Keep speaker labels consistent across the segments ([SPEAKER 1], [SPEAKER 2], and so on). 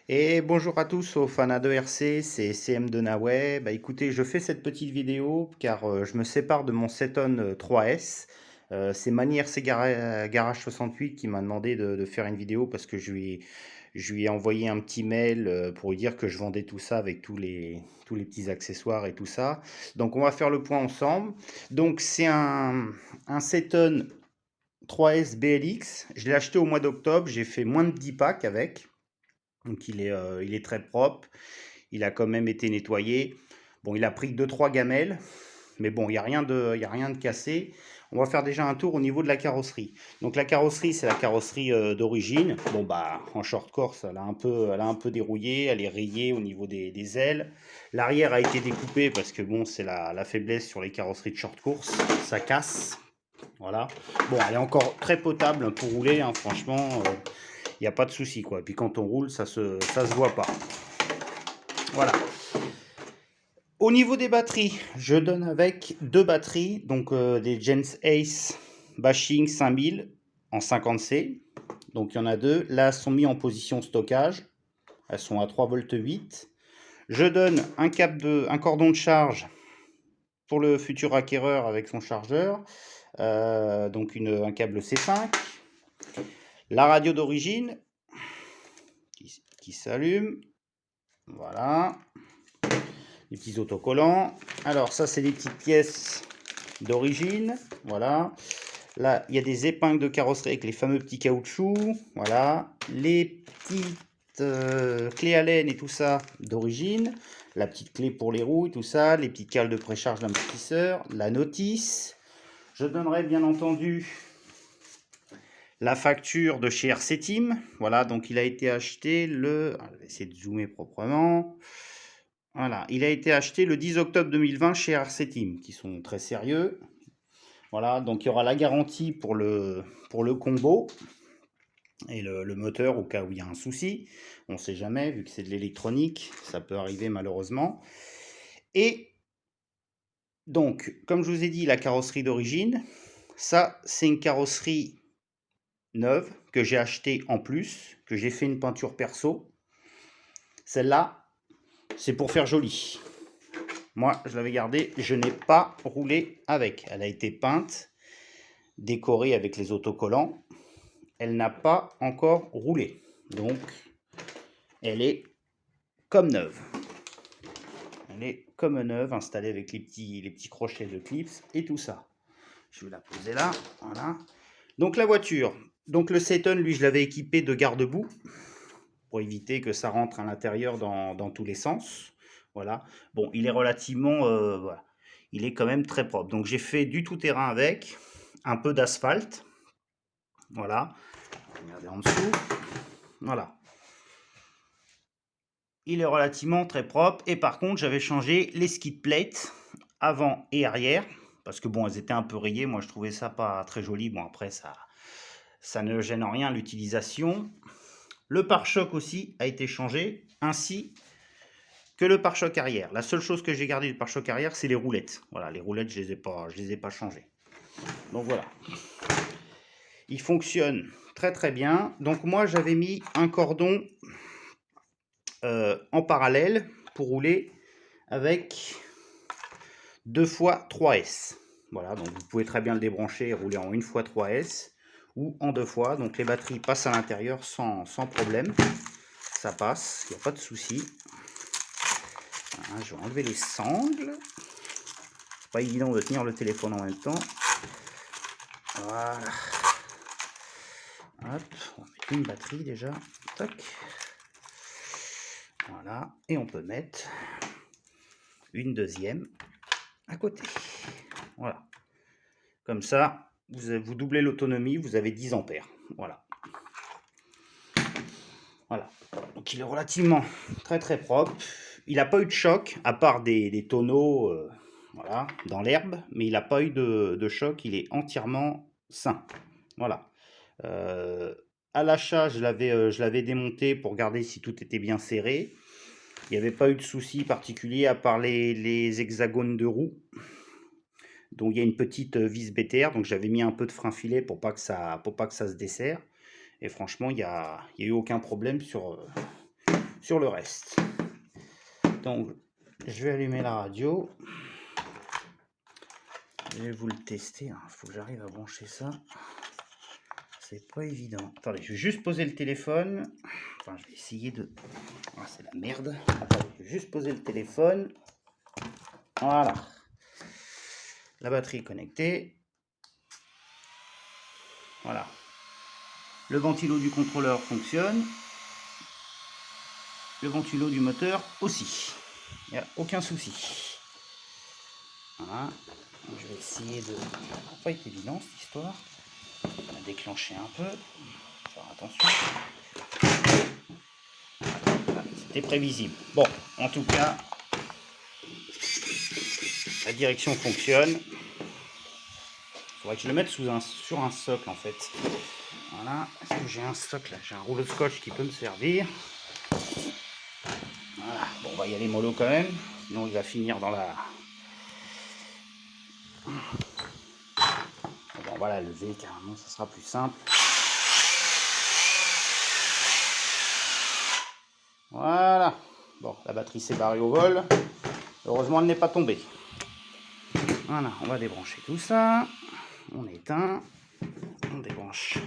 [SPEAKER 1] Et bonjour à tous aux fans de RC, c'est CM de Naouais. Bah écoutez, je fais cette petite vidéo car je me sépare de mon Ceton 3S. C'est Mani RC Garage 68 qui m'a demandé de faire une vidéo parce que je lui ai envoyé un petit mail pour lui dire que je vendais tout ça avec tous les petits accessoires et tout ça. Donc on va faire le point ensemble. Donc c'est un Ceton 3S BLX. Je l'ai acheté au mois d'octobre, j'ai fait moins de 10 packs avec. Donc il est très propre, il a quand même été nettoyé. Bon, il a pris deux trois gamelles, mais bon, il y a rien de cassé. On va faire déjà un tour au niveau de la carrosserie. Donc la carrosserie, c'est la carrosserie d'origine. Bon bah en short course, elle a un peu dérouillé, elle est rayée au niveau des ailes. L'arrière a été découpé parce que bon, c'est la faiblesse sur les carrosseries de short course, ça casse. Voilà. Bon, elle est encore très potable pour rouler, hein, franchement. Il n'y a pas de souci quoi. Et puis quand on roule, ça se voit pas. Voilà. Au niveau des batteries, je donne avec deux batteries, donc des Gens Ace Bashing 5000 en 50C. Donc il y en a deux. Là, elles sont mises en position stockage. Elles sont à 3,8 V. Je donne un cordon de charge pour le futur acquéreur avec son chargeur. Donc un câble C5. La radio d'origine qui s'allume. Voilà. Les petits autocollants. Alors ça, c'est des petites pièces d'origine. Voilà. Là, il y a des épingles de carrosserie avec les fameux petits caoutchoucs. Voilà. Les petites clés à laine et tout ça d'origine. La petite clé pour les roues et tout ça. Les petites cales de précharge d'amortisseur. La notice. Je donnerai bien entendu la facture de chez RC Team. Voilà, donc il a été acheté le... Je vais essayer de zoomer proprement. Voilà, il a été acheté le 10 octobre 2020 chez RC Team, qui sont très sérieux. Voilà, donc il y aura la garantie pour le combo et le moteur au cas où il y a un souci. On ne sait jamais, vu que c'est de l'électronique, ça peut arriver malheureusement. Et donc, comme je vous ai dit, la carrosserie d'origine, ça c'est une carrosserie neuve que j'ai achetée en plus, que j'ai fait une peinture perso. Celle-là, c'est pour faire joli. Moi, je l'avais gardée, je n'ai pas roulé avec. Elle a été peinte, décorée avec les autocollants. Elle n'a pas encore roulé. Donc, elle est comme neuve. Elle est comme neuve, installée avec les petits crochets de clips et tout ça. Je vais la poser là. Voilà. Donc, la voiture. Donc, le Ceton, lui, je l'avais équipé de garde-boue pour éviter que ça rentre à l'intérieur dans tous les sens. Voilà. Bon, il est relativement... voilà. Il est quand même très propre. Donc, j'ai fait du tout-terrain avec, un peu d'asphalte. Voilà. Regardez en dessous. Voilà. Il est relativement très propre. Et par contre, j'avais changé les skid plates avant et arrière. Parce que bon, elles étaient un peu rayées. Moi, je trouvais ça pas très joli. Bon, après, ça ne gêne en rien l'utilisation. Le pare-choc aussi a été changé, ainsi que le pare-choc arrière. La seule chose que j'ai gardé du pare-choc arrière, c'est les roulettes. Voilà, les roulettes, je les ai pas changées. Donc voilà. Il fonctionne très très bien. Donc moi, j'avais mis un cordon en parallèle pour rouler avec 2 fois 3S. Voilà, donc vous pouvez très bien le débrancher et rouler en 1 fois 3S ou en 2 fois. Donc les batteries passent à l'intérieur sans problème. Ça passe, il n'y a pas de souci. Voilà, je vais enlever les sangles. Pas évident de tenir le téléphone en même temps. Voilà. Hop, on va mettre une batterie déjà. Tac. Voilà, et on peut mettre une deuxième à côté. Voilà. Comme ça, vous doublez l'autonomie, vous avez 10 ampères. Voilà. Voilà. Donc il est relativement très très propre. Il n'a pas eu de choc, à part des tonneaux voilà, dans l'herbe, mais il n'a pas eu de choc, il est entièrement sain. Voilà. Euh, à l'achat, je l'avais démonté pour regarder si tout était bien serré. Il n'y avait pas eu de souci particulier à part les hexagones de roue. Donc il y a une petite vis BTR, donc j'avais mis un peu de frein filet pour pas que ça se desserre. Et franchement, il y a eu aucun problème sur le reste. Donc, je vais allumer la radio. Je vais vous le tester. Il faut que j'arrive à brancher ça. C'est pas évident. Attendez, je vais juste poser le téléphone. Enfin, je vais essayer de... Ah, c'est la merde. Attendez, je vais juste poser le téléphone. Voilà. La batterie est connectée. Voilà. Le ventilo du contrôleur fonctionne. Le ventilo du moteur aussi. Il n'y a aucun souci. Voilà. Donc, je vais essayer de... Ça n'a pas été évident cette histoire. On va déclencher un peu. Faire attention. C'était prévisible. Bon, en tout cas, la direction fonctionne. Il faudrait que je le mette sur un socle en fait. Voilà. Est-ce que j'ai un socle là? J'ai un rouleau de scotch qui peut me servir. Voilà. Bon, on va y aller mollo quand même. Sinon, il va finir dans la... Bon, on va la lever carrément, ça sera plus simple. Voilà. Bon, la batterie s'est barrée au vol. Heureusement, elle n'est pas tombée. Voilà, on va débrancher tout ça. On éteint. On débranche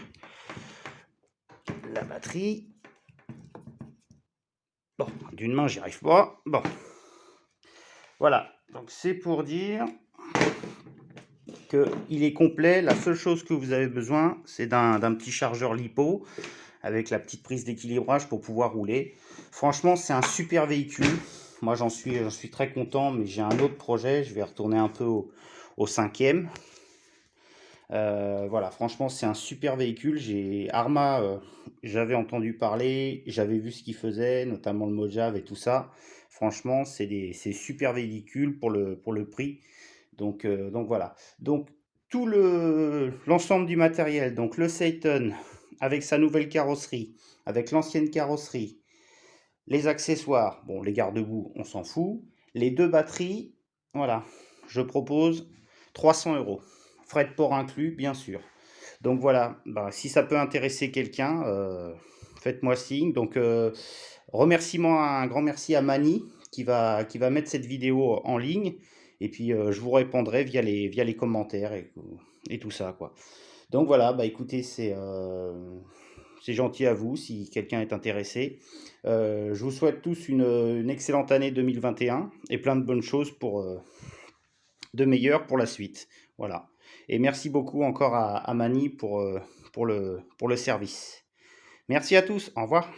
[SPEAKER 1] la batterie. Bon, d'une main, j'y arrive pas. Bon. Voilà. Donc, c'est pour dire qu'il est complet. La seule chose que vous avez besoin, c'est d'un petit chargeur LiPo avec la petite prise d'équilibrage pour pouvoir rouler. Franchement, c'est un super véhicule. Moi, j'en suis très content, mais j'ai un autre projet. Je vais retourner un peu au 5e. Voilà, franchement, c'est un super véhicule. J'ai Arma, j'avais entendu parler, j'avais vu ce qu'il faisait, notamment le Mojave et tout ça. Franchement, c'est super véhicules pour le prix. Donc voilà. Donc tout l'ensemble du matériel, donc le Seyton avec sa nouvelle carrosserie, avec l'ancienne carrosserie, les accessoires, bon, les garde-boue, on s'en fout. Les deux batteries, voilà, je propose 300 €. Frais de port inclus, bien sûr. Donc voilà, bah, si ça peut intéresser quelqu'un, faites-moi signe. Donc un grand merci à Mani qui va mettre cette vidéo en ligne. Et puis je vous répondrai via les commentaires et tout ça, quoi. Donc voilà, bah écoutez, c'est gentil à vous si quelqu'un est intéressé. Je vous souhaite tous une excellente année 2021 et plein de bonnes choses de meilleures pour la suite. Voilà. Et merci beaucoup encore à Mani pour le service. Merci à tous. Au revoir.